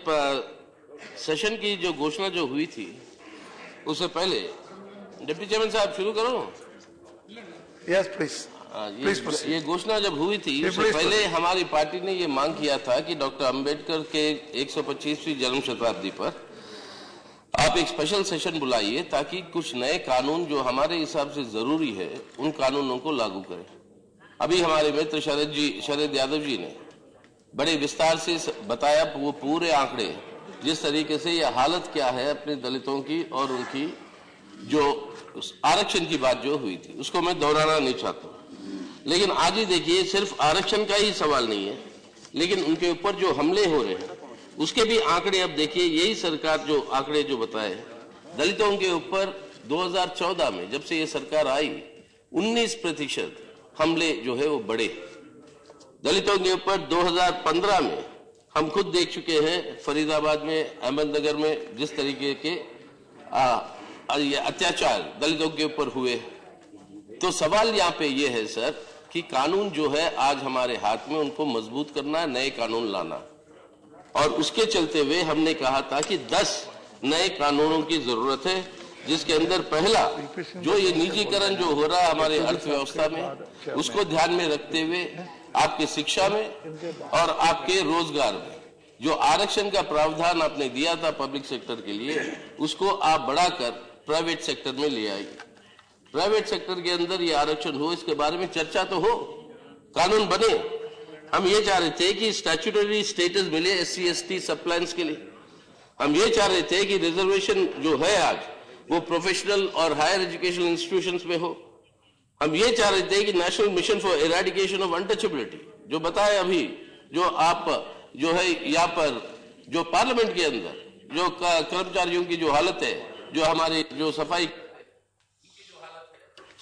Session की जो घोषणा जो हुई थी उससे पहले डिप्टी चेयरमैन साहब शुरू करो। Yes please. ये घोषणा जब हुई थी उससे पहले हमारी पार्टी ने ये मांग किया था कि डॉक्टर अंबेडकर के 125वीं जन्म शताब्दी पर आप एक स्पेशल सेशन बुलाइए ताकि कुछ नए कानून जो हमारे हिसाब से जरूरी है उन कानूनों को लागू करें। अभी हमारे मित्र शरद यादव जी ने बड़े विस्तार से बताया वो पूरे आंकड़े, जिस तरीके से यह हालत क्या है अपने दलितों की और उनकी जो आरक्षण की बात जो हुई थी उसको मैं दोहराना नहीं चाहता। लेकिन आज ही देखिए सिर्फ आरक्षण का ही सवाल नहीं है, लेकिन उनके ऊपर जो हमले हो रहे हैं उसके भी आंकड़े अब देखिए। यही सरकार जो आंकड़े जो बताए दलितों के ऊपर 2014 में जब से ये सरकार आई 19% हमले जो है वो बढ़े। दलितों के ऊपर 2015 में हम खुद देख चुके हैं फरीदाबाद में, अहमदनगर में जिस तरीके के अत्याचार दलितों के ऊपर हुए। तो सवाल यहाँ पे ये है सर कि कानून जो है आज हमारे हाथ में, उनको मजबूत करना, नए कानून लाना, और उसके चलते हुए हमने कहा था कि 10 नए कानूनों की जरूरत है, जिसके अंदर पहला जो ये निजीकरण जो हो रहा है हमारे अर्थव्यवस्था में उसको ध्यान में रखते हुए आपके शिक्षा में और आपके रोजगार में जो आरक्षण का प्रावधान आपने दिया था पब्लिक सेक्टर के लिए उसको आप बढ़ाकर प्राइवेट सेक्टर में ले आइए। प्राइवेट सेक्टर के अंदर ये आरक्षण हो, इसके बारे में चर्चा तो हो, कानून बने। हम ये चाह रहे थे कि स्टैट्यूटरी स्टेटस मिले SC ST सप्लायंस के लिए। हम ये चाह रहे थे कि रिजर्वेशन जो है आज वो प्रोफेशनल और हायर एजुकेशनल इंस्टीट्यूशंस में हो। हम ये चाह रहे थे कि national mission for eradication of untouchability जो बताए अभी, जो आप जो है यहाँ पर जो पार्लियामेंट के अंदर जो कर्मचारियों की जो हालत है, जो हमारे जो सफाई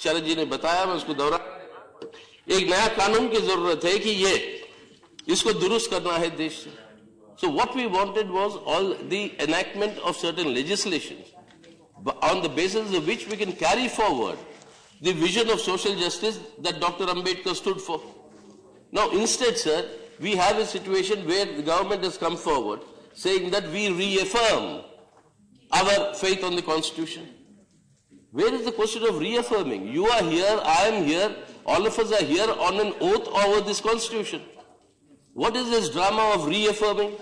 शरद जी ने बताया, मैं उसको दोहरा, एक नया कानून की जरूरत है कि ये इसको दुरुस्त करना है देश से। So what we wanted was all the enactment of certain legislation on the basis of which we can carry forward the vision of social justice that Dr. Ambedkar stood for. Now instead, sir, we have a situation where the government has come forward saying that we reaffirm our faith on the Constitution. Where is the question of reaffirming? You are here, I am here, all of us are here on an oath over this Constitution. What is this drama of reaffirming?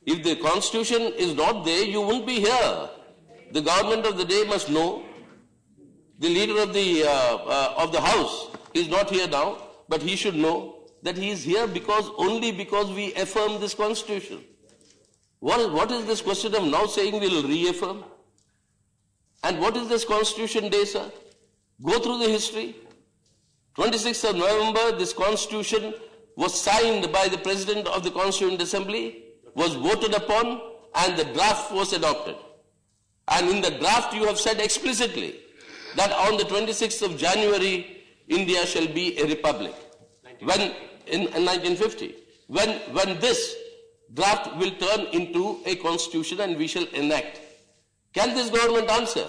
If the Constitution is not there, you won't be here. The government of the day must know. The leader of the House is not here now, but he should know that he is here only because we affirm this Constitution. What is this question of now saying we will reaffirm? And what is this Constitution Day, sir? Go through the history. 26th of November, this Constitution was signed by the President of the Constituent Assembly, was voted upon, and the draft was adopted. And in the draft you have said explicitly that on the 26th of January, India shall be a republic. When in 1950, when this draft will turn into a constitution and we shall enact. Can this government answer?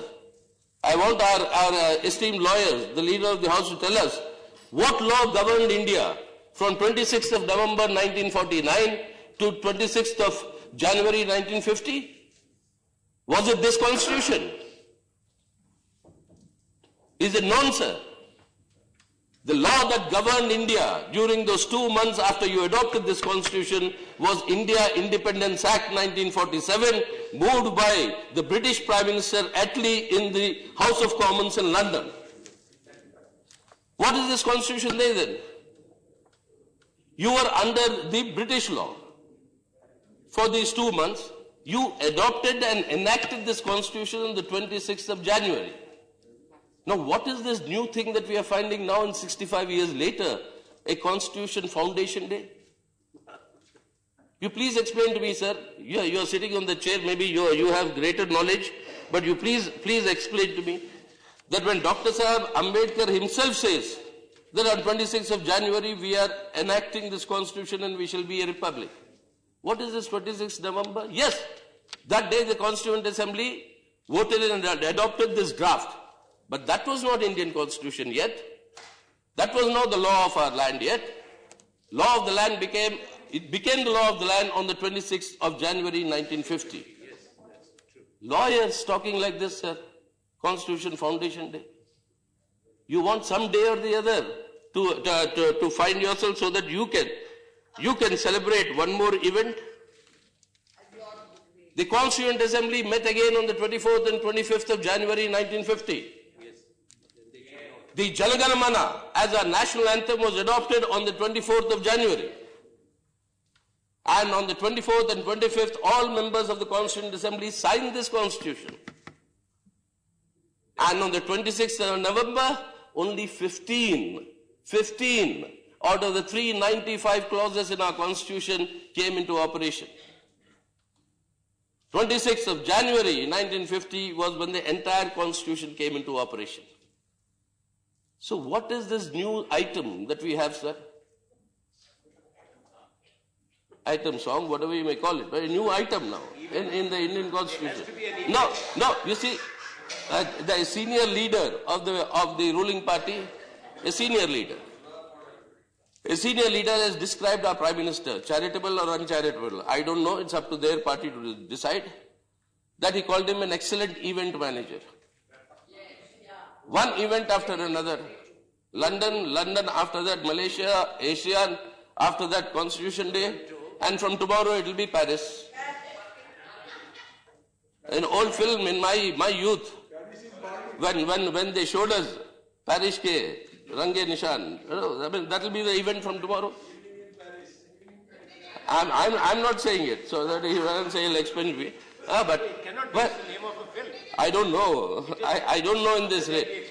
I want our esteemed lawyers, the leader of the House, to tell us what law governed India from 26th of November 1949 to 26th of January 1950? Was it this constitution? Is it nonsense? The law that governed India during those 2 months after you adopted this constitution was India Independence Act 1947, moved by the British Prime Minister Attlee in the House of Commons in London. What is this constitution there then? You were under the British law for these 2 months. You adopted and enacted this constitution on the 26th of January. Now, what is this new thing that we are finding now in 65 years later, a Constitution Foundation Day? You please explain to me, sir. You are sitting on the chair, maybe you have greater knowledge, but you please explain to me that when Dr. Sahab Ambedkar himself says that on 26th of January we are enacting this Constitution and we shall be a republic. What is this 26th November? Yes, that day the Constituent Assembly voted and adopted this draft. But that was not Indian Constitution yet. That was not the law of our land yet. Law of the land became It became the law of the land on the 26th of January 1950. Lawyers talking like this, sir. Constitution Foundation Day. You want some day or the other to find yourself so that you can celebrate one more event. The Constituent Assembly met again on the 24th and 25th of January 1950. The Jana Gana Mana as our national anthem was adopted on the 24th of January. And on the 24th and 25th, all members of the Constituent Assembly signed this constitution. And on the 26th of November, only 15 out of the 395 clauses in our constitution came into operation. 26th of January 1950 was when the entire constitution came into operation. So what is this new item that we have, sir? Item song, whatever you may call it, but a new item now in the Indian constitution. No, you see, the senior leader of the ruling party, a senior leader has described our Prime Minister, charitable or uncharitable, I don't know, it's up to their party to decide, that he called him an excellent event manager. One event after another. London after that, Malaysia, ASEAN, after that Constitution Day, and from tomorrow it will be Paris. An old film in my youth, when they showed us Paris ke Range Nishan, I mean, that will be the event from tomorrow. I'm not saying it, so that he doesn't say he'll explain me. But I don't know. I don't know in this way.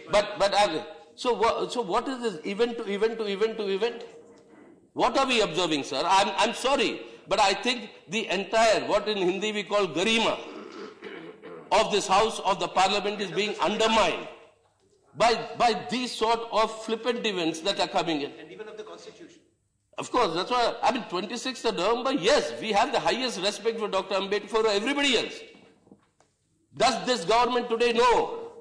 So what is this event to event to event to event? What are we observing, sir? I'm sorry, but I think the entire, what in Hindi we call garima, of this house, of the parliament is being undermined by these sort of flippant events that are coming in. And even of the constitution. Of course, that's why, 26th of November, yes, we have the highest respect for Dr. Ambedkar, for everybody else. Does this government today know?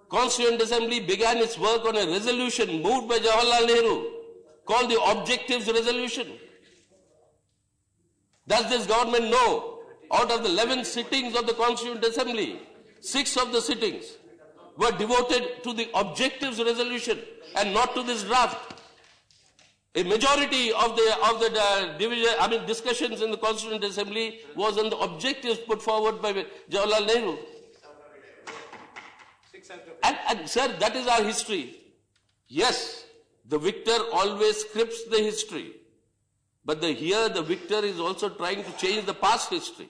Constituent Assembly began its work on a resolution moved by Jawaharlal Nehru called the Objectives Resolution. Does this government know? Out of the 11 sittings of the Constituent Assembly, 6 of the sittings were devoted to the Objectives Resolution and not to this draft. A majority of the discussions in the Constituent Assembly was on the objectives put forward by Jawaharlal Nehru. And sir, that is our history. Yes, the victor always scripts the history. But here the victor is also trying to change the past history.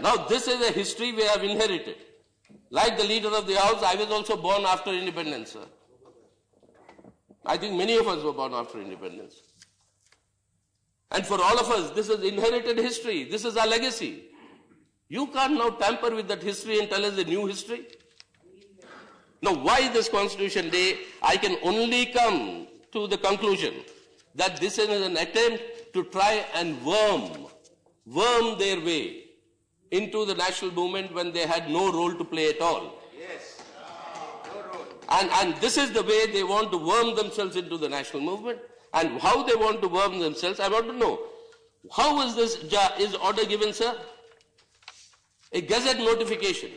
Now this is a history we have inherited. Like the leader of the house, I was also born after independence, sir. I think many of us were born after independence. And for all of us, this is inherited history. This is our legacy. You can't now tamper with that history and tell us a new history. Now, why this Constitution Day? I can only come to the conclusion that this is an attempt to try and worm their way into the national movement when they had no role to play at all. Yes, no role. And this is the way they want to worm themselves into the national movement. And how they want to worm themselves, I want to know. How is this order given, sir? A gazette notification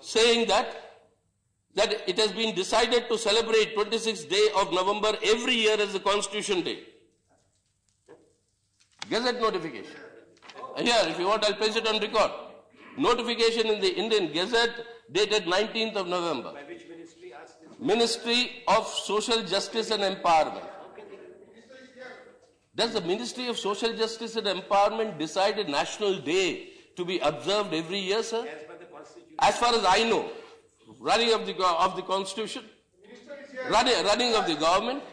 saying that it has been decided to celebrate 26th day of November every year as the Constitution Day. Gazette notification. Here, if you want, I'll place it on record. Notification in the Indian Gazette dated 19th of November. By which ministry asked this? Ministry of Social Justice and Empowerment. Does the Ministry of Social Justice and Empowerment decide a national day to be observed every year, sir? As per the Constitution. As far as I know, running of the Constitution, running of the government.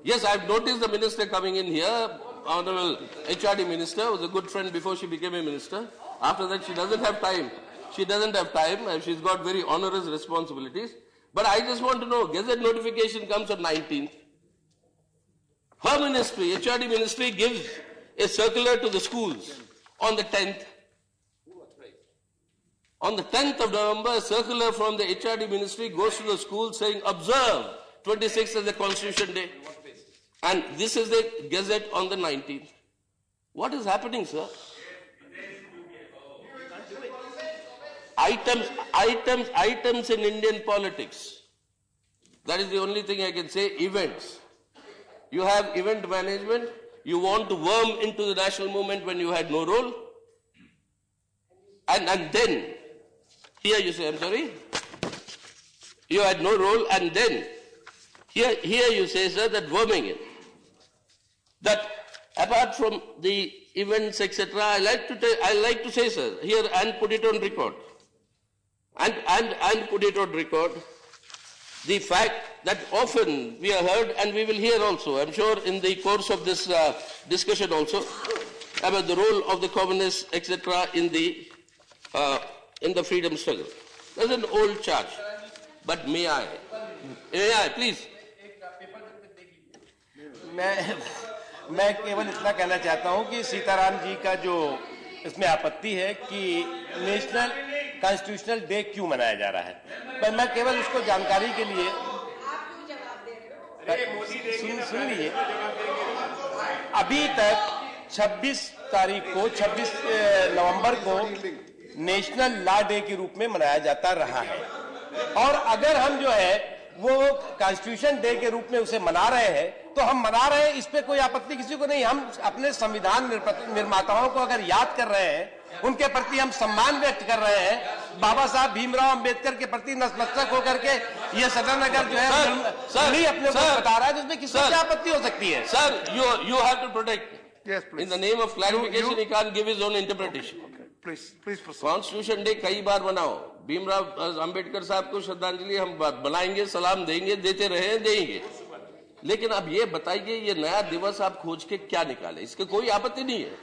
Yes, I've noticed the minister coming in here, Honorable HRD Minister, was a good friend before she became a minister. After that, she doesn't have time. She's got very onerous responsibilities. But I just want to know, Gazette notification comes on 19th. Her ministry, HRD Ministry, gives a circular to the schools on the 10th. On the 10th of November, a circular from the HRD Ministry goes to the school saying, observe 26th as the Constitution Day. And this is the Gazette on the 19th. What is happening, sir? Items in Indian politics. That is the only thing I can say. Events. You have event management. You want to worm into the national movement when you had no role. And then, here you say, I'm sorry, you had no role, and then, here you say, sir, that worming in. That apart from the events, etc., I like to say, sir, here and put it on record. And put it on record, the fact that often we are heard, and we will hear also, I'm sure in the course of this discussion also, about the role of the communists, etc., in the freedom struggle. That's an old charge. But may I, please. मैं केवल इतना कहना चाहता हूं कि सीताराम जी का जो इसमें आपत्ति है कि नेशनल कॉन्स्टिट्यूशनल डे क्यों मनाया जा रहा है, पर मैं केवल उसको जानकारी के लिए सुन लीजिए। अभी तक 26 नवंबर को नेशनल लॉ डे के रूप में मनाया जाता रहा है, और अगर हम जो है वो कॉन्स्टिट्यूशन डे के रूप में उसे मना रहे हैं तो हम मना रहे हैं, इस पे कोई आपत्ति किसी को नहीं। हम अपने संविधान निर्माताओं को अगर याद कर रहे हैं, उनके प्रति हम सम्मान व्यक्त कर रहे हैं, बाबा साहब भीमराव अंबेडकर के प्रति नतमस्तक होकर के ये सदन अगर जो है नहीं अपने को बता रहा है, तो इसमें किसी क्या आपत्ति हो सकती है? Sir, you have to protect. Yes, please. In the name of clarification, he can't give his own interpretation. Please proceed. Constitution day कई बार बनाओ, भीमराव अंबेडकर साहब को श्रद्धांजलि हम बनाएंगे, सलाम देंगे, देते रहे, देंगे। लेकिन अब ये बताइए, ये नया दिवस आप खोज के क्या निकाले? इसके कोई आपत्ति नहीं है।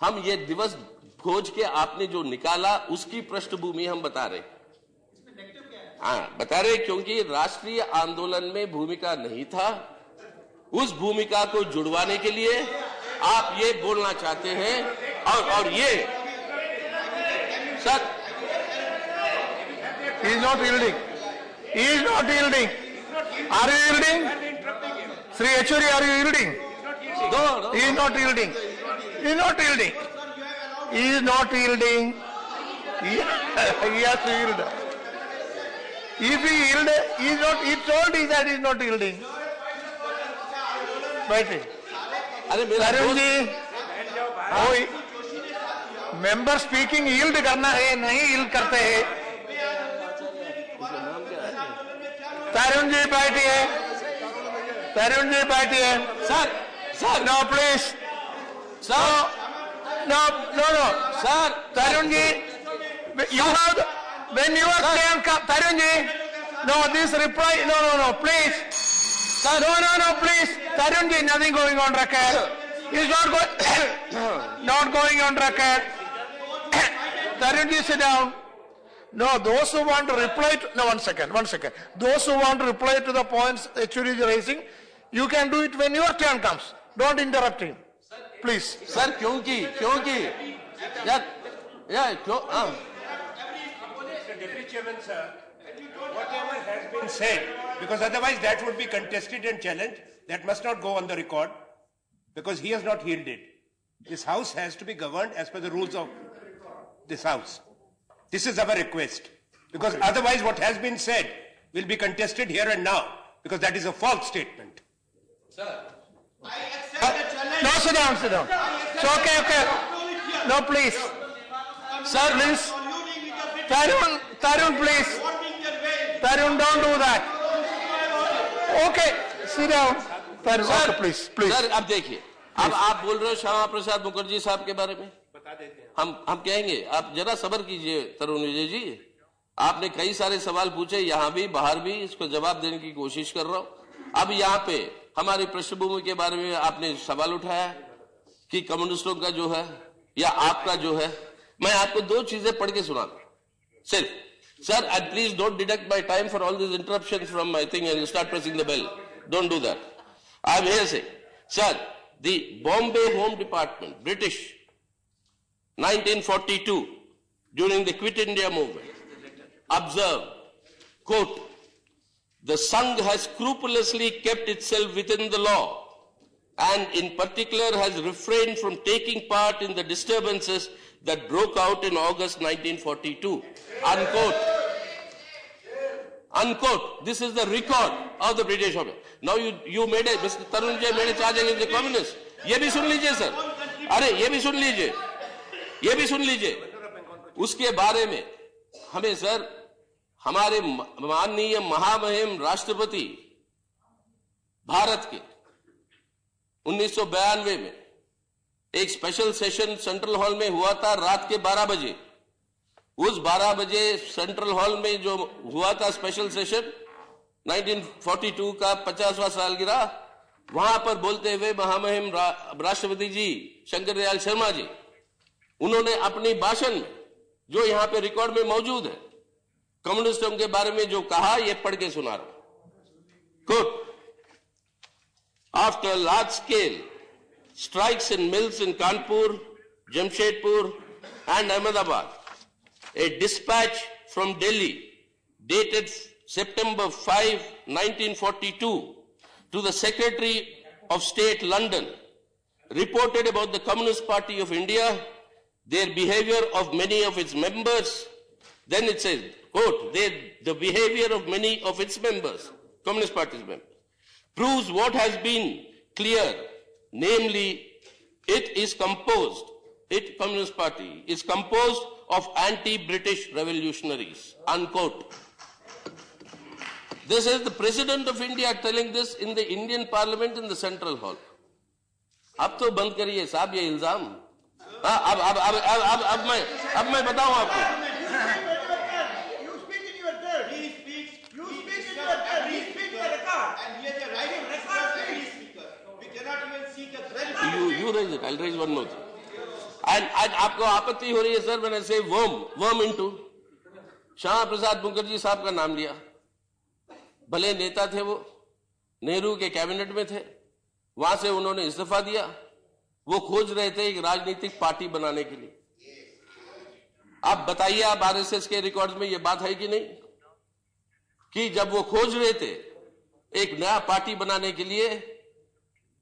हम ये दिवस खोज के आपने जो निकाला उसकी पृष्ठभूमि हम बता रहे। हाँ, बता रहे क्योंकि राष्ट्रीय आंदोलन में भूमिका नहीं था, उस भूमिका को जुड़वाने के लिए आप ये बोलना चाहते हैं, और ये sir, He is not yielding. He is not yielding. Are you yielding? Sri Yechuri, are you yielding? No. He is not yielding. He is not yielding. He is not yielding. He has to yield. If he yield, he is not. He told you that he is not yielding. बैठे। Tarun ji, member speaking yield करना है, नहीं yield करते हैं। तरुण जी बैठिए, तरुण जी बैठिए। Sir, no please, sir, no, sir, Tarun ji, you have when you are Tarun ji, no, this reply, no, please, no, please, Tarun ji, nothing going on record. It's not going on record. Tarun ji, sit down. No, those who want to reply to, no, one second. Those who want to reply to the points Yechuri is raising, you can do it when your turn comes. Don't interrupt him, please. Sir, क्योंकि Deputy Chairman, sir, whatever has been said, because otherwise that would be contested and challenged, that must not go on the record, because he has not yielded. This house has to be governed as per the rules of this house. This is our request, because otherwise what has been said will be contested here and now, because that is a false statement. No, sit down. So, okay. No, please. Sir, please. Tarun, please. Tarun, don't do that. Okay, sit down. Tarun, okay, please. Sir, अब देखिए, अब आप बोल रहे हो श्यामा प्रसाद मुखर्जी साहब के बारे में, बता देते हैं। हम कहेंगे, आप जरा सब्र कीजिए तरुण विजय जी। आपने कई सारे सवाल पूछे, यहाँ भी बाहर भी, इसको जवाब देने की कोशिश कर रहा हूँ। अब यहाँ पे हमारी पृष्ठभूमि के बारे में आपने सवाल उठाया कि कम्युनिस्टों का जो है या आपका जो है, मैं आपको दो चीजें पढ़ के सुना सिर्फ। Sir, and please don't deduct my time for all these interruptions from my thing and you start pressing the bell. Don't do that. I'm here saying, sir, the Bombay Home Department, British, 1942, during the Quit India movement, observed, quote, The Sangh has scrupulously kept itself within the law and in particular has refrained from taking part in the disturbances that broke out in August 1942. Unquote. Unquote. This is the record of the British Army. Now you made a, Mr. Tarun Jay made a charge against the communists. ये भी सुन लीजिए sir. अरे ये भी सुन लीजिए. ये भी सुन लीजिए. उसके बारे में हमें सर हमारे माननीय महामहिम राष्ट्रपति भारत के 1992 में एक स्पेशल सेशन सेंट्रल हॉल में हुआ था रात के 12 बजे. उस 12 बजे सेंट्रल हॉल में जो हुआ था स्पेशल सेशन 1942 का 50वां सालगिरह, वहां पर बोलते हुए महामहिम राष्ट्रपति जी शंकर दयाल शर्मा जी, उन्होंने अपनी भाषण में जो यहां पे रिकॉर्ड में मौजूद है कम्युनिस्टों के बारे में जो कहा, ये पढ़ के सुना रहा हूं. Quote, after large scale strikes in mills in Kanpur, Jamshedpur and Ahmedabad, a dispatch from Delhi dated September 5, 1942 to the Secretary of State, London, reported about the Communist Party of India, their behavior of many of its members. Then it says, quote, the behavior of many of its members, Communist Party's members, proves what has been clear, namely, Communist Party is composed of anti-British revolutionaries, unquote. This is the President of India telling this in the Indian Parliament in the Central Hall. अब तो बंद करिए साहब ये इल्जाम. अब मैं बताऊं आपको. You speak in your turn. You speak in your turn. He speaks to the record. And here the writing record is speaker. We cannot even seek a credit. You raise it. I'll raise one more thing. And आपको आपत्ति हो रही है sir, मैंने से worm into Shyama Prasad Mukherjee साहब का नाम लिया. भले नेता थे वो, नेहरू के कैबिनेट में थे, वहां से उन्होंने इस्तीफा दिया. वो खोज रहे थे एक राजनीतिक पार्टी बनाने के लिए. आप बताइए, आप आरएसएस के रिकॉर्ड्स में ये बात है कि नहीं कि जब वो खोज रहे थे एक नया पार्टी बनाने के लिए,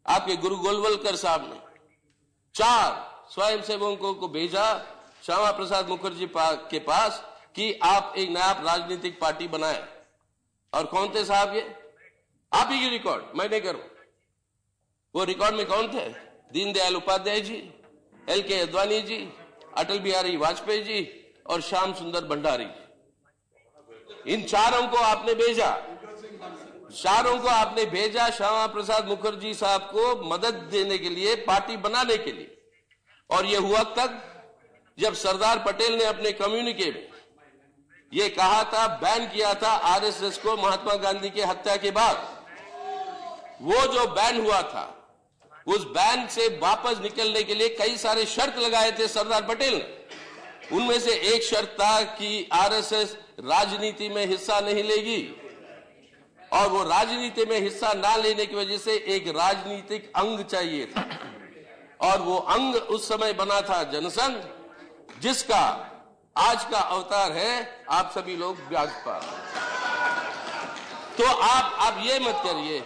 आपके गुरु गोलवलकर साहब ने 4 स्वयंसेवकों को भेजा श्यामा प्रसाद मुखर्जी के पास कि आप एक नया राजनीतिक पार्टी बनाएं. और कौन थे साहब ये? आप ही की रिकॉर्ड, मैं नहीं करूं. वो रिकॉर्ड में कौन थे? दीनदयाल उपाध्याय जी, एल.के. अद्वानी जी, अटल बिहारी वाजपेयी जी और श्याम सुंदर भंडारी. इन चारों को आपने भेजा. चारों को आपने भेजा श्यामा प्रसाद मुखर्जी साहब को मदद देने के लिए, पार्टी बनाने के लिए. और यह हुआ तक जब सरदार पटेल ने अपने कम्युनिके में ये कहा था, बैन किया था आरएसएस को महात्मा गांधी की हत्या के बाद. वो जो बैन हुआ था, उस बैन से वापस निकलने के लिए कई सारे शर्त लगाए थे सरदार पटेल ने. उनमें से एक शर्त था कि आरएसएस राजनीति में हिस्सा नहीं लेगी, और वो राजनीति में हिस्सा ना लेने की वजह से एक राजनीतिक अंग चाहिए था. और वो अंग उस समय बना था जनसंघ, जिसका आज का अवतार है आप सभी लोग भाजपा. तो आप ये मत करिए,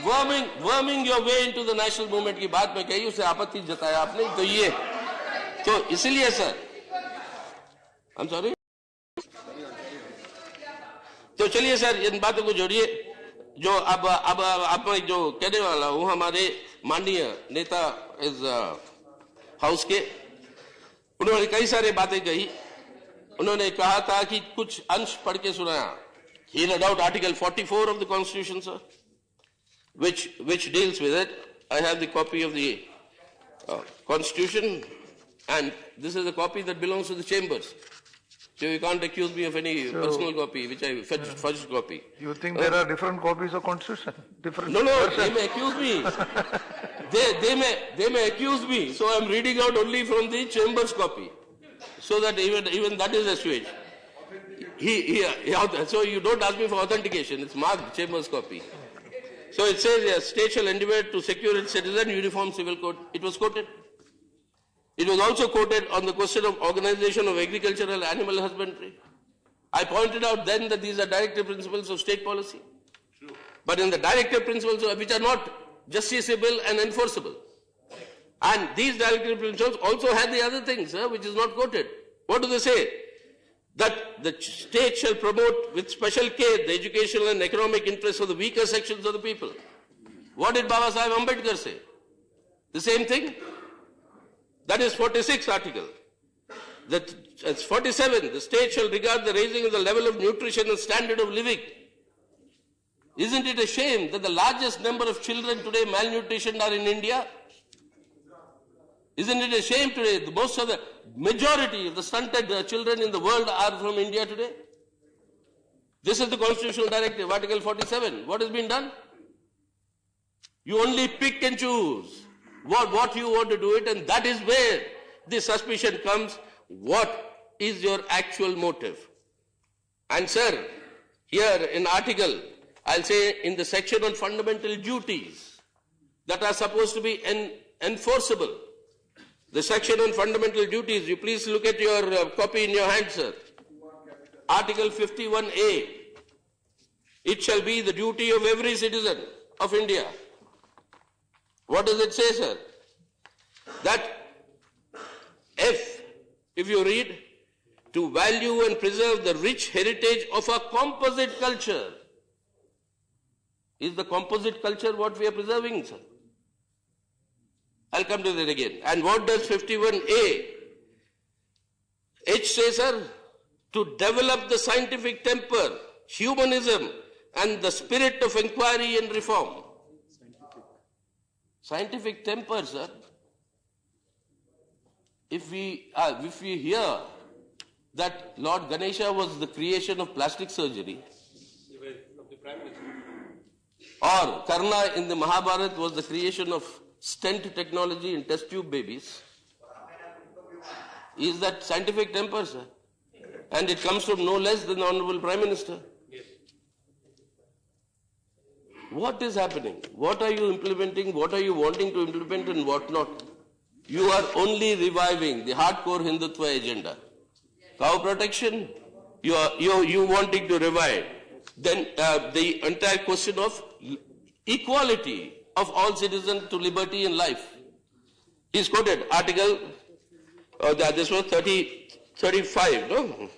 worming your way into the national movement की बात में कही, उसे आपत्ति जताया आपने. तो ये तो इसलिए सर, I'm sorry. तो चलिए सर इन बातों को जोड़िए. जो अब आप जो कहने वाला हूं, हमारे माननीय नेता इस हाउस के, उन्होंने कई सारे बातें कही. उन्होंने कहा था कि कुछ अंश पढ़ के सुनाया. He read out Article 44 of the Constitution, sir, which deals with it. I have the copy of the Constitution, and this is a copy that belongs to the chambers. So you can't accuse me of any personal copy, which I fudged copy. You think there are different copies of Constitution? Different. No, they may accuse me. they may accuse me. So I'm reading out only from the chambers copy, so that even that is assuaged. So you don't ask me for authentication. It's marked chambers copy. So it says, yes, state shall endeavor to secure its citizen uniform civil code. It was quoted. It was also quoted on the question of organization of agricultural animal husbandry. I pointed out then that these are directive principles of state policy. but in the directive principles which are not justiciable and enforceable. And these directive principles also have the other things, which is not quoted. What do they say? That the state shall promote with special care the educational and economic interests of the weaker sections of the people. What did Baba Sahib Ambedkar say? The same thing? That is 46th article. That's 47. The state shall regard the raising of the level of nutrition and standard of living. Isn't it a shame that the largest number of children today malnutrition are in India? Isn't it a shame today? Most of the majority of the stunted children in the world are from India today. This is the constitutional directive, Article 47. What has been done? You only pick and choose what you want to do it, and that is where the suspicion comes. What is your actual motive? And sir, here in article, I'll say in the section on fundamental duties that are supposed to be enforceable, the section on fundamental duties, you please look at your copy in your hand, sir. Article 51A. It shall be the duty of every citizen of India. What does it say, sir? That if you read, to value and preserve the rich heritage of our composite culture. Is the composite culture what we are preserving, sir? I'll come to that again. And what does 51A? H says, sir, to develop the scientific temper, humanism, and the spirit of inquiry and reform. Scientific temper, sir. If we hear that Lord Ganesha was the creation of plastic surgery, or Karna in the Mahabharata was the creation of stent technology in test tube babies, is that scientific temper, sir? And it comes from no less than the Honorable Prime Minister. Yes. What is happening? What are you implementing? What are you wanting to implement and what not? You are only reviving the hardcore Hindutva agenda. Cow protection, you wanting to revive. Then the entire question of equality of all citizens to liberty and life. He's quoted article, this was 35, no?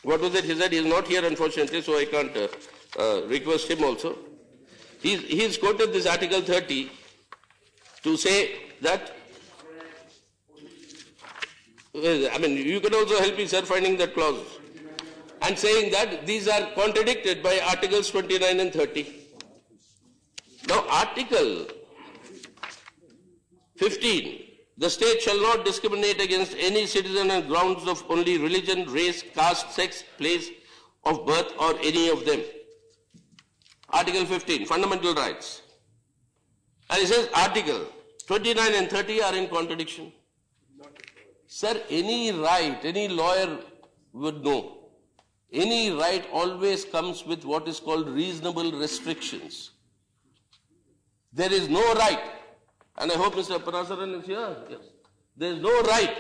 What was it? He said he's not here unfortunately, so I can't request him also. He's quoted this article 30 to say that, I mean, you can also help me, sir, finding that clause. And saying that these are contradicted by articles 29 and 30. Now, article 15, the state shall not discriminate against any citizen on grounds of only religion, race, caste, sex, place of birth, or any of them. Article 15, fundamental rights. And it says article 29 and 30 are in contradiction. Sir, any right, any lawyer would know. Any right always comes with what is called reasonable restrictions. There is no right, and I hope Mr. Parasaran is here. Yes. There is no right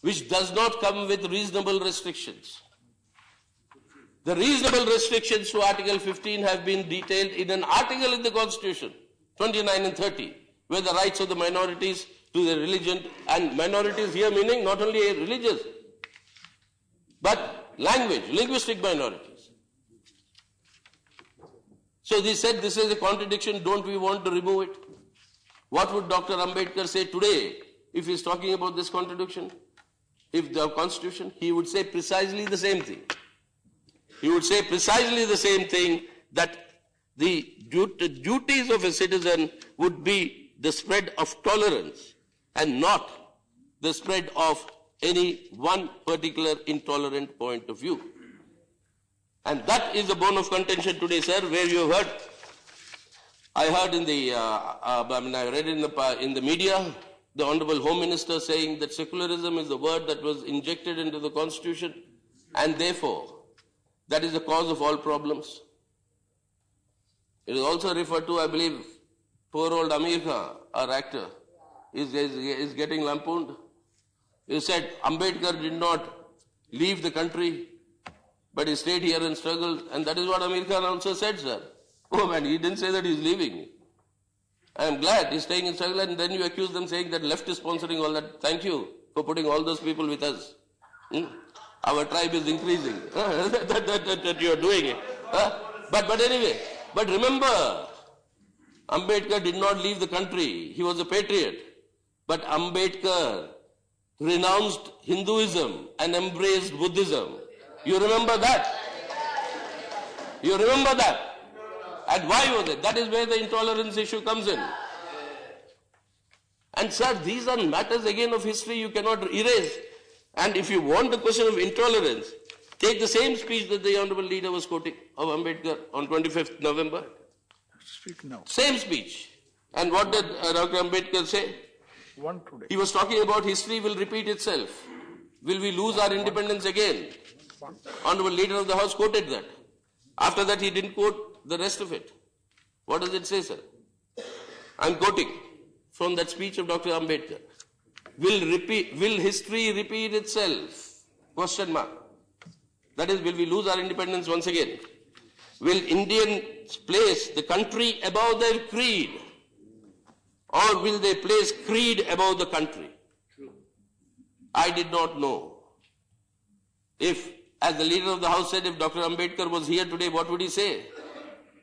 which does not come with reasonable restrictions. The reasonable restrictions to Article 15 have been detailed in an article in the Constitution, 29 and 30, where the rights of the minorities to the religion, and minorities here meaning not only religious, but language, linguistic minorities. So they said this is a contradiction, don't we want to remove it? What would Dr. Ambedkar say today if he's talking about this contradiction? If the Constitution, he would say precisely the same thing. He would say precisely the same thing, that the duties of a citizen would be the spread of tolerance and not the spread of any one particular intolerant point of view. And that is the bone of contention today, sir, where you heard, I heard in the, I read in the media, the Honorable Home Minister saying that secularism is the word that was injected into the Constitution, and therefore, that is the cause of all problems. It is also referred to, I believe, poor old Amir Khan, our actor, is getting lampooned. He said Ambedkar did not leave the country But he stayed here and struggled, and that is what Amir Khan also said, sir. Oh man, he didn't say that he's leaving. I am glad he's staying in struggle, and then you accuse them saying that left is sponsoring all that. Thank you for putting all those people with us. Our tribe is increasing. that you are doing it. But anyway, but remember, Ambedkar did not leave the country. He was a patriot. But Ambedkar renounced Hinduism and embraced Buddhism. You remember that? You remember that? And why was it? That is where the intolerance issue comes in. And sir, these are matters again of history you cannot erase. And if you want the question of intolerance, take the same speech that the Honorable Leader was quoting of Ambedkar on 25th November. Speak now. Same speech. And what did Dr. Ambedkar say? One today. He was talking about history will repeat itself. Will we lose our independence again? Honorable Leader of the House quoted that. After that, he didn't quote the rest of it. What does it say, sir? I'm quoting from that speech of Dr. Ambedkar. Will history repeat itself? Question mark. That is, will we lose our independence once again? Will Indians place the country above their creed? Or will they place creed above the country? I did not know. If, as the Leader of the House said, if Dr. Ambedkar was here today, what would he say?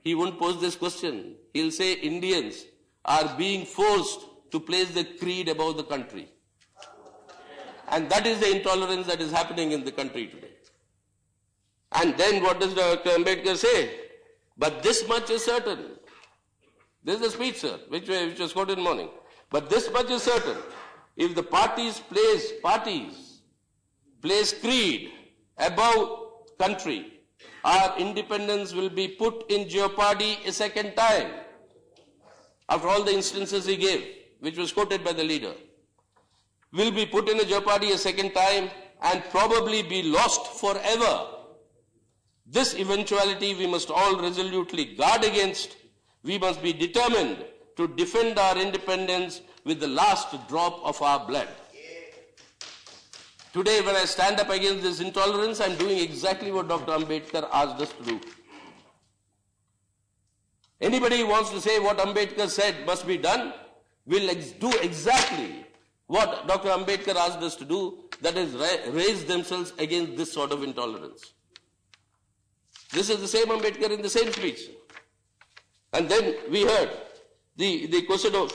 He wouldn't pose this question. He'll say Indians are being forced to place the creed above the country. And that is the intolerance that is happening in the country today. And then what does Dr. Ambedkar say? But this much is certain. This is a speech, sir, which was quoted in the morning. But this much is certain. If the parties place creed above country, our independence will be put in jeopardy a second time. After all the instances he gave, which was quoted by the leader, will be put in a jeopardy a second time and probably be lost forever. This eventuality we must all resolutely guard against. We must be determined to defend our independence with the last drop of our blood. Today, when I stand up against this intolerance, I'm doing exactly what Dr. Ambedkar asked us to do. Anybody who wants to say what Ambedkar said must be done, will do exactly what Dr. Ambedkar asked us to do, that is, raise themselves against this sort of intolerance. This is the same Ambedkar in the same speech. And then we heard the question of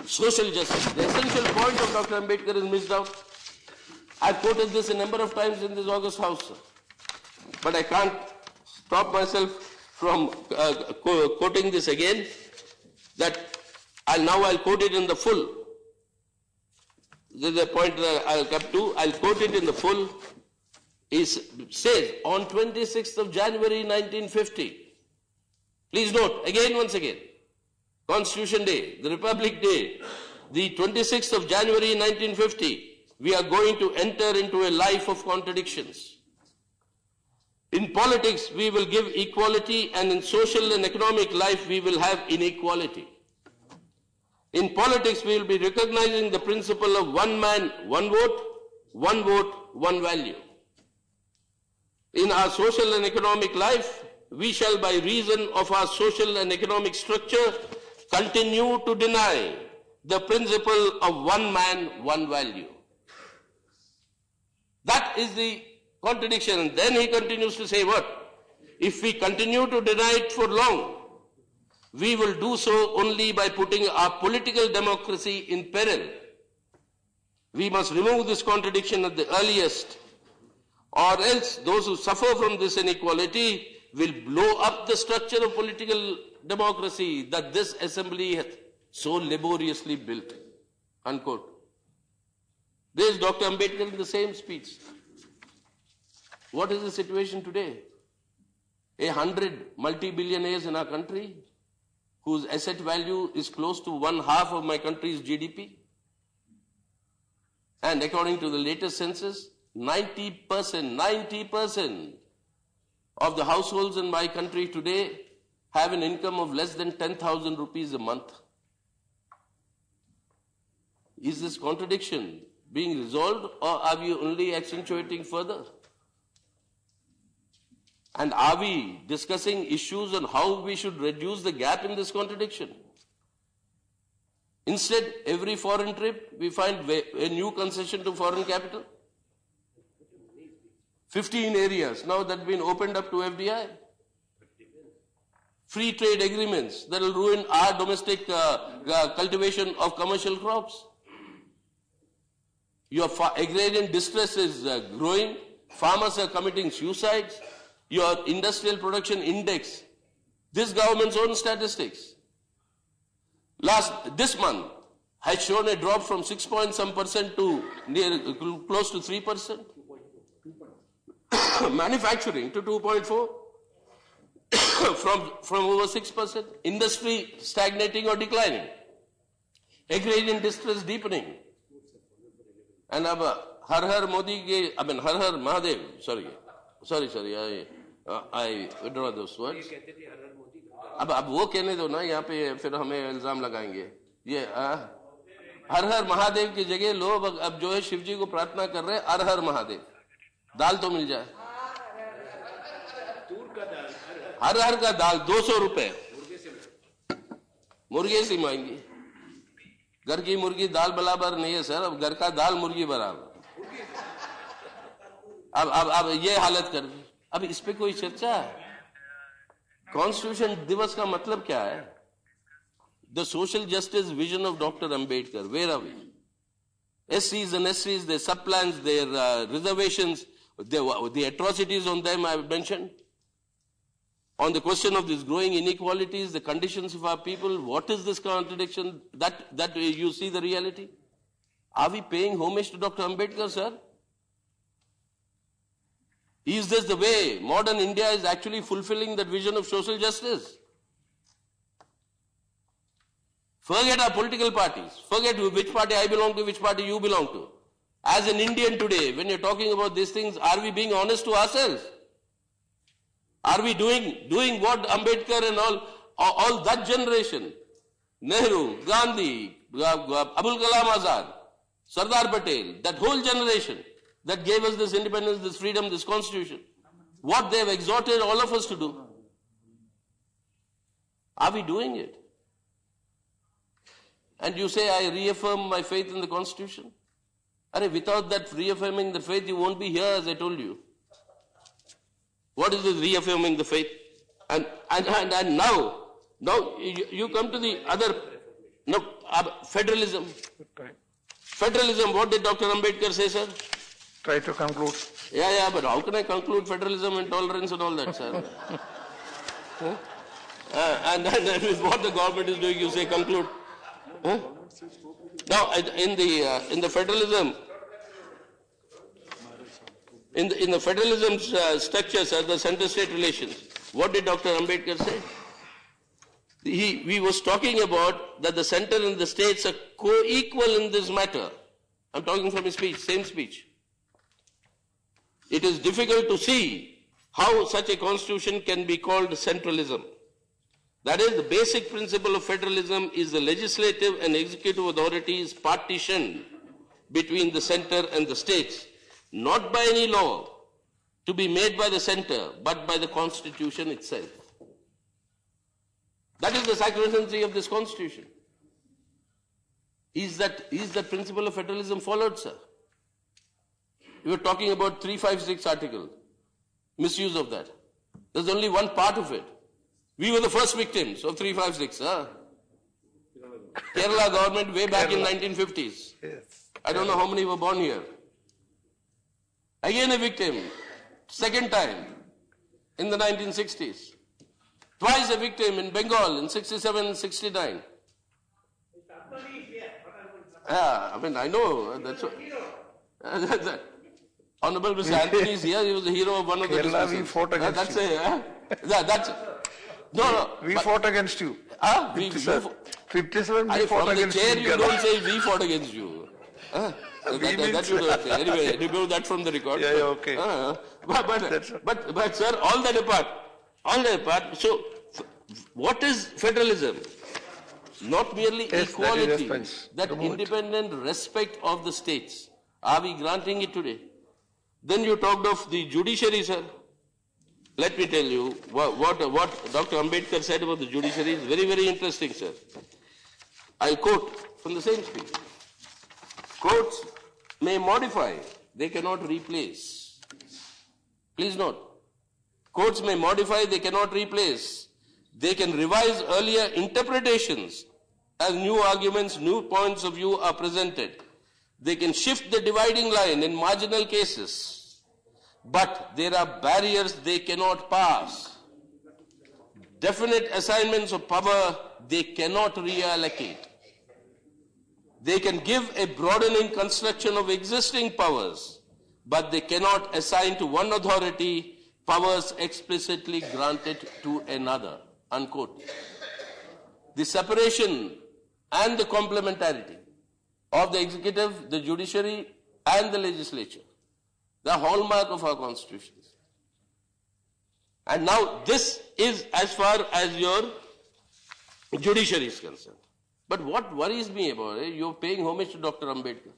social justice. The essential point of Dr. Ambedkar is missed out. I've quoted this a number of times in this August House, sir. But I can't stop myself from quoting this again, that I'll quote it in the full. This is the point that I'll come to. I'll quote it in the full. It says, on 26th of January 1950, please note, once again, Constitution Day, the Republic Day, the 26th of January 1950, we are going to enter into a life of contradictions. In politics, we will give equality, and in social and economic life, we will have inequality. In politics, we will be recognizing the principle of one man, one vote, one value. In our social and economic life, we shall, by reason of our social and economic structure, continue to deny the principle of one man, one value. That is the contradiction. And then he continues to say what? If we continue to deny it for long, we will do so only by putting our political democracy in peril. We must remove this contradiction at the earliest, or else those who suffer from this inequality will blow up the structure of political democracy that this assembly hath so laboriously built. Unquote. This is Dr. Ambedkar in the same speech. What is the situation today? 100 multi-billionaires in our country, whose asset value is close to 1/2 of my country's GDP. And according to the latest census, 90% of the households in my country today have an income of less than 10,000 rupees a month. Is this contradiction being resolved, or are we only accentuating further? And are we discussing issues on how we should reduce the gap in this contradiction? Instead, every foreign trip, we find a new concession to foreign capital. 15 areas now that have been opened up to FDI. Free trade agreements that will ruin our domestic cultivation of commercial crops. Your agrarian distress is growing. Farmers are committing suicides. Your industrial production index, this government's own statistics, this month has shown a drop from 6% to close to 3%. Manufacturing to 2.4%, from over 6%. Industry stagnating or declining. Agrarian distress deepening. And Har Har Modi, Har Har Mahadev, sorry, I withdraw those words. अब वो कहने दो ना, यहाँ पे फिर हमें इल्जाम लगाएंगे. ये हर हर महादेव की जगह लोग अब जो है शिव जी को प्रार्थना कर रहे हैं, हर हर महादेव, दाल तो मिल जाए. हर हर का दाल 200 रुपए मुर्गे से मांगी. घर की मुर्गी दाल बराबर नहीं है सर, अब घर का दाल मुर्गी बराबर. अब ये हालत कर दी. अब इस पे कोई चर्चा है? कॉन्स्टिट्यूशन दिवस का मतलब क्या है? The social justice vision of doctor Ambedkar, where are we? SCs and SCs, their subplans, their reservations, the atrocities on them I have mentioned. On the question of these growing inequalities, the conditions of our people, what is this contradiction that you see the reality? Are we paying homage to Dr. Ambedkar, sir? Is this the way modern India is actually fulfilling that vision of social justice? Forget our political parties. Forget which party I belong to, which party you belong to. As an Indian today, when you're talking about these things, are we being honest to ourselves? Are we doing what Ambedkar and all that generation, Nehru, Gandhi, Abul Kalam Azad, Sardar Patel, that whole generation that gave us this independence, this freedom, this constitution, what they have exhorted all of us to do? Are we doing it? And you say, I reaffirm my faith in the Constitution. Without that reaffirming the faith, you won't be here, as I told you. What is this reaffirming the faith? And now you come to the other, federalism. Federalism, what did Dr. Ambedkar say, sir? Try to conclude. Yeah, but how can I conclude federalism and tolerance and all that, sir? And with what the government is doing, you say conclude. Huh? Now, in the federalism, in the federalism structures, the center-state relations, what did Dr. Ambedkar say? We was talking about that the center and the states are co-equal in this matter. I'm talking from his speech, same speech. It is difficult to see how such a constitution can be called centralism. That is, the basic principle of federalism is the legislative and executive authorities partition between the center and the states, not by any law to be made by the center, but by the constitution itself. That is the sacrosanctity of this constitution. Is that principle of federalism followed, sir? We were talking about 356 article, misuse of that. There's only one part of it. We were the first victims of 356. Kerala government way back in 1950s. Yes. I don't know how many were born here. Again a victim, second time in the 1960s. Twice a victim in Bengal in 67 and 69. Yeah, I know. That's what. Honorable Mr. Anthony is here. He was the hero of one of the Kerala, we fought against you. No. We fought against you. 57, we fought against you. You don't say we fought against you. That you don't say. Anyway, remove that from the record. Yeah, okay. But sir, all that apart, so what is federalism? Not merely equality, that independent respect of the states. Are we granting it today? Then you talked of the judiciary, sir. let me tell you what Dr. Ambedkar said about the judiciary is very, very interesting, sir. I'll quote from the same speech. Courts may modify, they cannot replace. Please note. Courts may modify, they cannot replace. They can revise earlier interpretations as new arguments, new points of view are presented. They can shift the dividing line in marginal cases. But there are barriers they cannot pass. Definite assignments of power they cannot reallocate. They can give a broadening construction of existing powers, but they cannot assign to one authority powers explicitly granted to another, unquote. The separation and the complementarity of the executive, the judiciary, and the legislature, the hallmark of our constitutions. And now this is as far as your judiciary is concerned. But what worries me about it, you're paying homage to Dr. Ambedkar.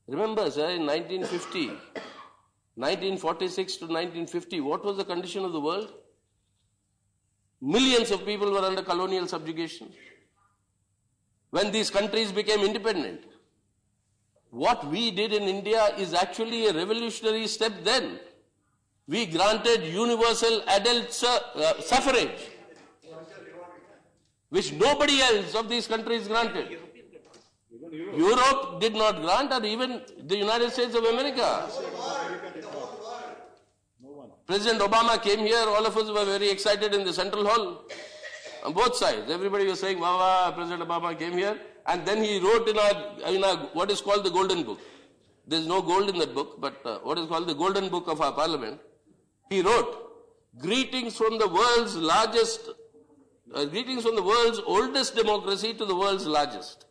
Remember, sir, in 1946 to 1950, what was the condition of the world? Millions of people were under colonial subjugation. When these countries became independent, what we did in India is actually a revolutionary step then. We granted universal adult suffrage, which nobody else of these countries granted. Europe did not grant, or even the United States of America. President Obama came here, all of us were very excited in the Central Hall, on both sides. Everybody was saying, wow, President Obama came here. And then he wrote in our what is called the Golden Book. There's no gold in that book, but what is called the Golden Book of our Parliament. He wrote, greetings from the world's oldest democracy to the world's largest.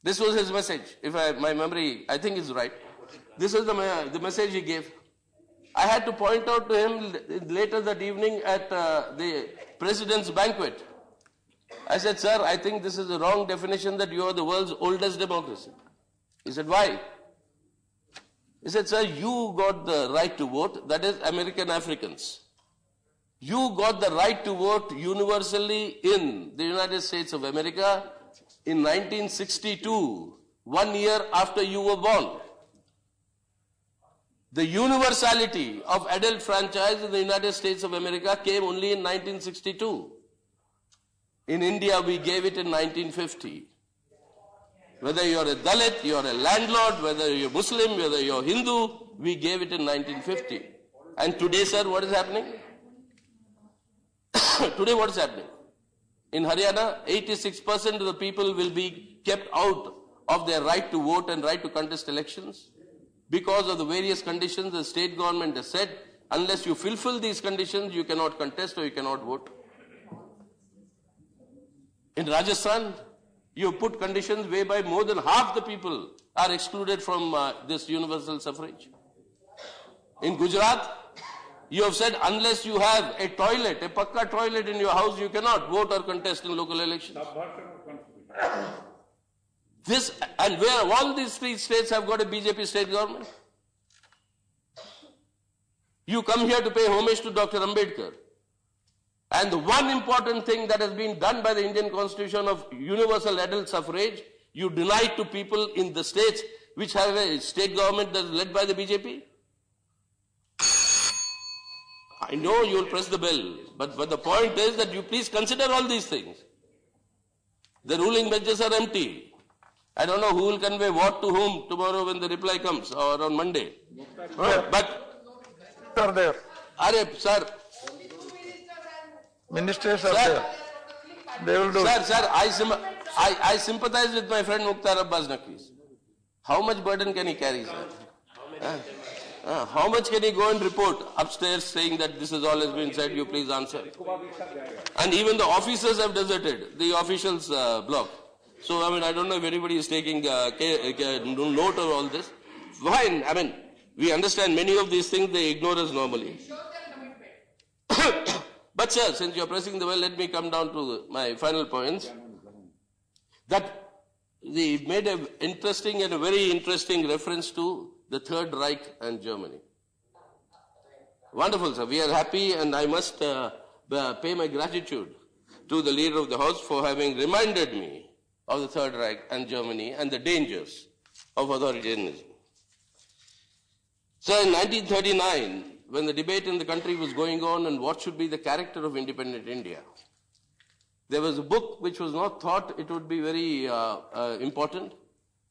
This was his message. If my memory, I think, is right. This is the message he gave. I had to point out to him later that evening at the president's banquet. I said, sir, I think this is the wrong definition that you are the world's oldest democracy. He said, why? He said, sir, you got the right to vote, that is American Africans. You got the right to vote universally in the United States of America in 1962, 1 year after you were born. The universality of adult franchise in the United States of America came only in 1962. In India, we gave it in 1950. Whether you're a Dalit, you're a landlord, whether you're Muslim, whether you're Hindu, we gave it in 1950. And today, sir, what is happening? Today, what is happening? In Haryana, 86% of the people will be kept out of their right to vote and right to contest elections because of the various conditions the state government has said, unless you fulfill these conditions, you cannot contest or you cannot vote. In Rajasthan, you put conditions whereby more than half the people are excluded from this universal suffrage. In Gujarat, you have said unless you have a toilet, a pakka toilet in your house, you cannot vote or contest in local elections. This, and where all these three states have got a BJP state government. You come here to pay homage to Dr. Ambedkar. And the one important thing that has been done by the Indian Constitution of universal adult suffrage, you deny to people in the states which have a state government that is led by the BJP. I know you will press the bell, but the point is that you please consider all these things. The ruling benches are empty. I don't know who will convey what to whom tomorrow when the reply comes or on Monday. But, Are there? Sir, Ministers are there. They will do it. Sir, I sympathize with my friend Mukhtar Abbas Naqvi. How much burden can he carry, sir? How much can he go and report upstairs saying that this is all has been said, you please answer? And even the officers have deserted the officials' block. So, I mean, I don't know if anybody is taking note of all this. Fine, I mean, we understand many of these things, they ignore us normally. But sir, since you are pressing the bell, let me come down to my final points. That they made an interesting and a very interesting reference to the Third Reich and Germany. Wonderful, sir. We are happy, and I must pay my gratitude to the leader of the House for having reminded me of the Third Reich and Germany and the dangers of authoritarianism. So in 1939, when the debate in the country was going on on what should be the character of independent India, there was a book which was not thought it would be very important,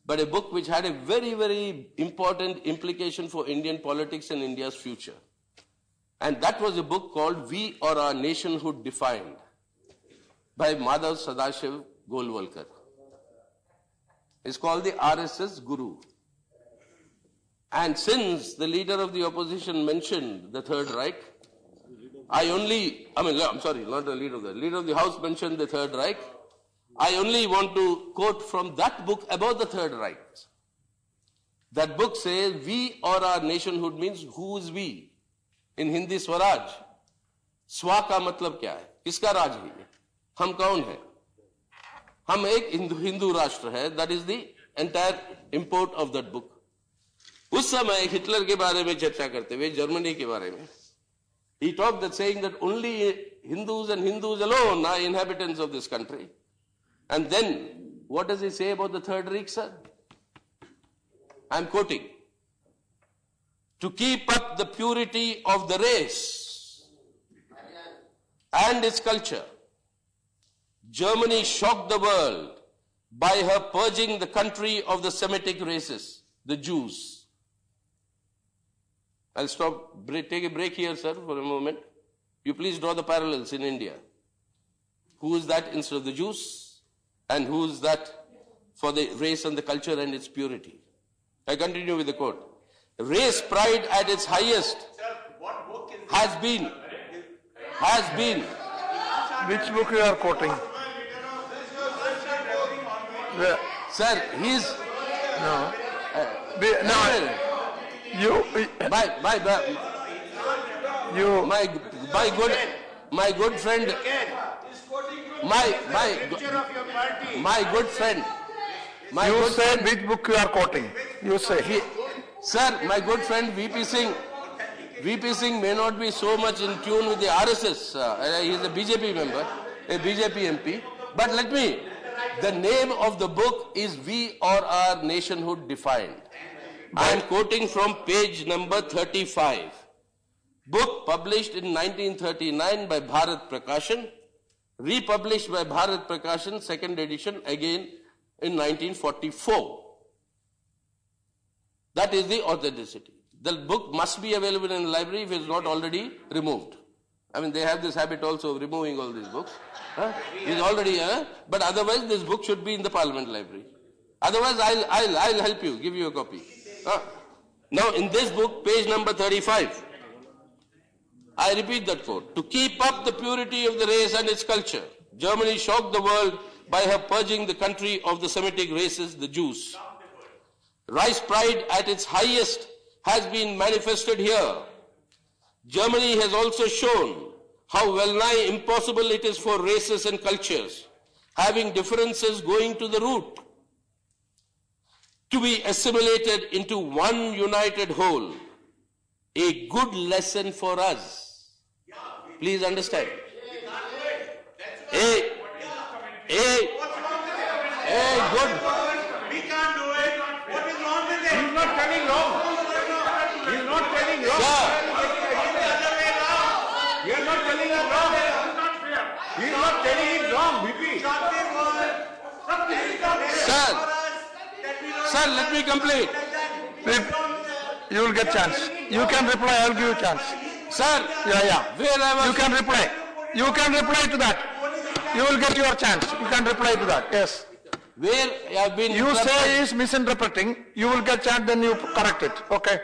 but a book which had a very, very important implication for Indian politics and India's future. And that was a book called We or Our Nationhood Defined by Madhav Sadashiv Golwalkar. It's called the RSS Guru. And since the leader of the opposition mentioned the Third Reich, not the leader of the House mentioned the Third Reich, I only want to quote from that book about the Third Reich. That book says, we or our nationhood means who is we. In Hindi, Swaraj. Swa का मतलब क्या है? किसका राज है ये? हम कौन हैं? हम एक हिंदू राष्ट्र है. That is the entire import of that book. उस समय हिटलर के बारे में चर्चा करते हुए जर्मनी के बारे में, he talked that saying that only Hindus and Hindus alone are inhabitants of this country. And then, what does he say about the Third Reich, sir? I'm quoting. To keep up the purity of the race and its culture, Germany shocked the world by her purging the country of the Semitic races, the Jews. I'll stop, take a break here, sir, for a moment. You please draw the parallels in India. Who is that instead of the Jews? And who is that for the race and the culture and its purity? I continue with the quote. Race pride at its highest has been. Which book you are quoting? Sir, he's. No. No. You. My good friend. My good friend. You said which book you are quoting? You say. Sir, my good friend VP Singh may not be so much in tune with the RSS. He is a BJP member, a BJP MP. But the name of the book is We or Our Nationhood Defined. I am quoting from page number 35. Book published in 1939 by Bharat Prakashan, republished by Bharat Prakashan, second edition again in 1944. That is the authenticity. The book must be available in the library if it is not already removed. I mean, they have this habit also of removing all these books. It's already, but otherwise this book should be in the Parliament Library. Otherwise, I'll help you, give you a copy. Now, in this book, page number 35, I repeat that quote. To keep up the purity of the race and its culture, Germany shocked the world by her purging the country of the Semitic races, the Jews. Rice pride at its highest has been manifested here. Germany has also shown how well nigh impossible it is for races and cultures, having differences going to the root, to be assimilated into one united whole. A good lesson for us. Please understand. A good. We can't do it. What is wrong with it? He's not telling wrong. He's not telling wrong. Sir, You're not telling him wrong. He's not telling him wrong, VP. Sir, let me complete. You will get chance. You can reply. I will give you chance. Sir, Yeah. where I was. You can reply. You can reply to that. You will get your chance. You can reply to that. Yes. Where I have been. You say he is misinterpreting. You will get chance. Then you correct it. Okay.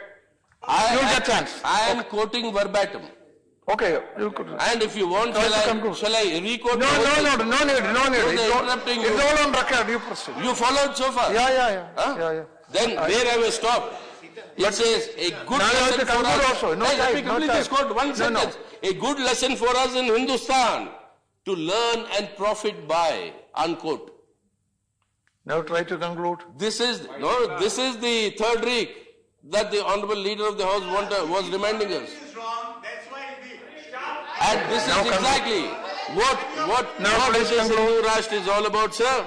You will get chance. I am quoting verbatim. Okay. You could. And if you want, shall I re-quote? No need. Interrupting It's you. all on record. You proceed. You followed so far? Yeah. Huh? Yeah. Then where I was stopped, it says a good Now you have lesson to for conclude us. also. No Hey, let time, me no complete time. this quote, one No. sentence. A good lesson for us in Hindustan to learn and profit by, unquote. Now try to conclude. This is the Third Reich that the Honorable Leader of the House was reminding us. Is wrong, then And this Now is exactly what Now please this conclude. Hindu Rashtra is all about, sir.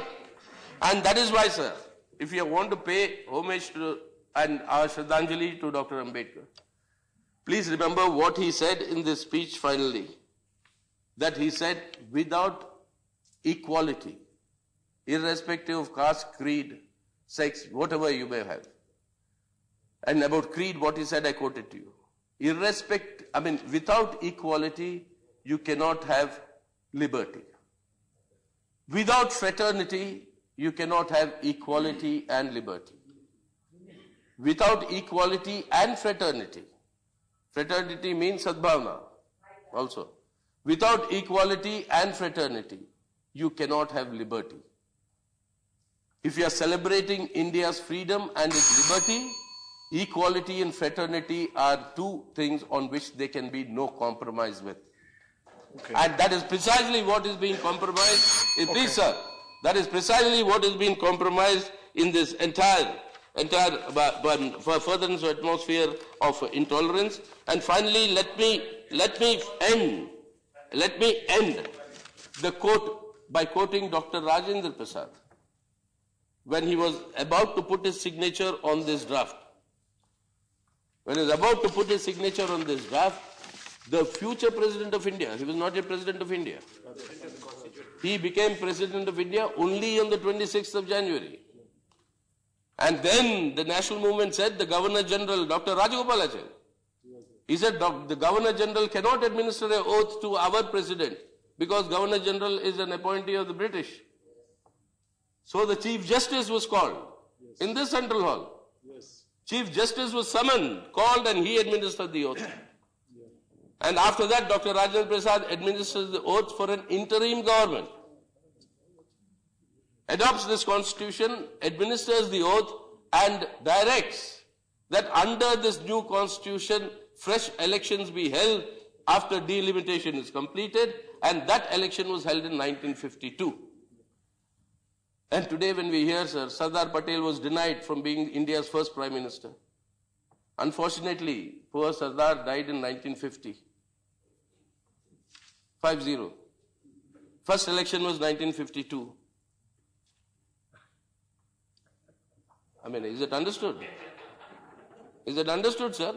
And that is why, sir, if you want to pay homage to and our Shraddhanjali to Dr. Ambedkar, please remember what he said in this speech finally. That he said, without equality, irrespective of caste, creed, sex, whatever you may have. And about creed, what he said, I quoted to you. Without equality, you cannot have liberty. Without fraternity, you cannot have equality and liberty. Without equality and fraternity, fraternity means sadbhavna also. Without equality and fraternity, you cannot have liberty. If you are celebrating India's freedom and its liberty, equality and fraternity are two things on which there can be no compromise with. Okay. And that is precisely what is being compromised. Please, sir, that is precisely what is being compromised in this entire furtherance of atmosphere of intolerance. And finally, let me end the quote by quoting Dr. Rajendra Prasad when he was about to put his signature on this draft. When he was about to put his signature on this draft, the future President of India, he was not yet President of India. He became President of India only on the 26th of January. And then the national movement said the Governor General, Dr. Rajagopalachari, he said the Governor General cannot administer an oath to our President because Governor General is an appointee of the British. So the Chief Justice was called in this Central Hall. Chief Justice was summoned, called, and he administered the oath. And after that, Dr. Rajendra Prasad administers the oath for an interim government. Adopts this constitution, administers the oath, and directs that under this new constitution, fresh elections be held after delimitation is completed, and that election was held in 1952. And today when we hear, sir, Sardar Patel was denied from being India's first Prime Minister. Unfortunately, poor Sardar died in 1950. 50. First election was 1952. Is it understood? Is it understood, sir?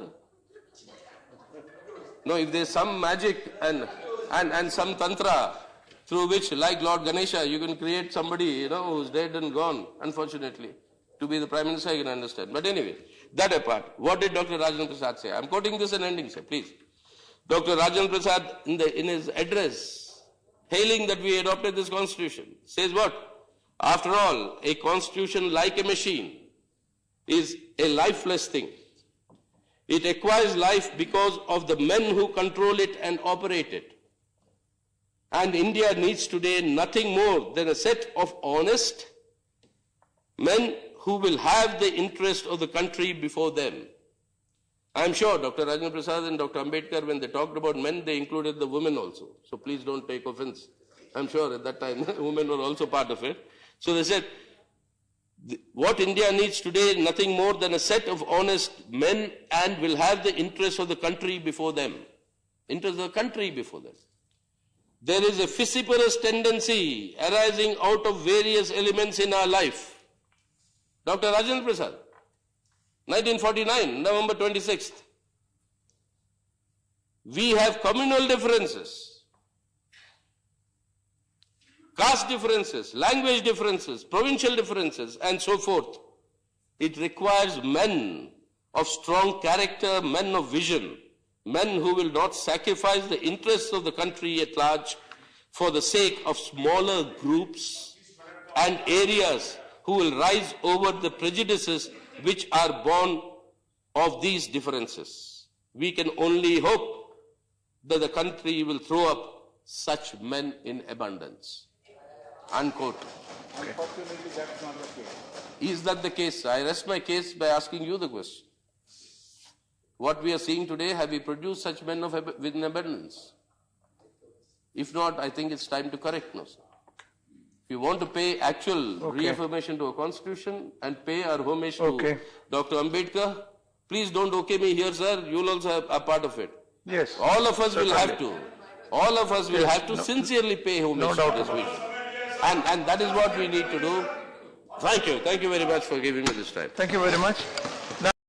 No, if there's some magic and some tantra through which, like Lord Ganesha, you can create somebody, who's dead and gone, unfortunately, to be the Prime Minister, I can understand. But anyway, that apart, what did Dr. Rajendra Prasad say? I'm quoting this and ending, sir, please. Dr. Rajendra Prasad, in his address, hailing that we adopted this constitution, says what? After all, a constitution like a machine is a lifeless thing. It acquires life because of the men who control it and operate it. And India needs today nothing more than a set of honest men who will have the interest of the country before them. I'm sure Dr. Rajendra Prasad and Dr. Ambedkar, when they talked about men, they included the women also. So please don't take offense. I'm sure at that time women were also part of it. So they said, what India needs today, nothing more than a set of honest men and will have the interest of the country before them. Interest of the country before them. There is a vociferous tendency arising out of various elements in our life. Dr. Rajendra Prasad, 1949, November 26th. We have communal differences, caste differences, language differences, provincial differences, and so forth. It requires men of strong character, men of vision, men who will not sacrifice the interests of the country at large for the sake of smaller groups and areas, who will rise over the prejudices which are born of these differences. We can only hope that the country will throw up such men in abundance. Unquote. Unfortunately, that's not the case. Is that the case? I rest my case by asking you the question. What we are seeing today, have we produced such men with abundance? If not, I think it's time to correct now, sir. If you want to pay actual reaffirmation to a constitution and pay our homage to Dr. Ambedkar, please don't okay me here, sir. You'll also have a part of it. Yes. All of us will have to. All of us will have to sincerely pay homage doubt to this vision. And that is what we need to do. Thank you very much for giving me this time. Thank you very much.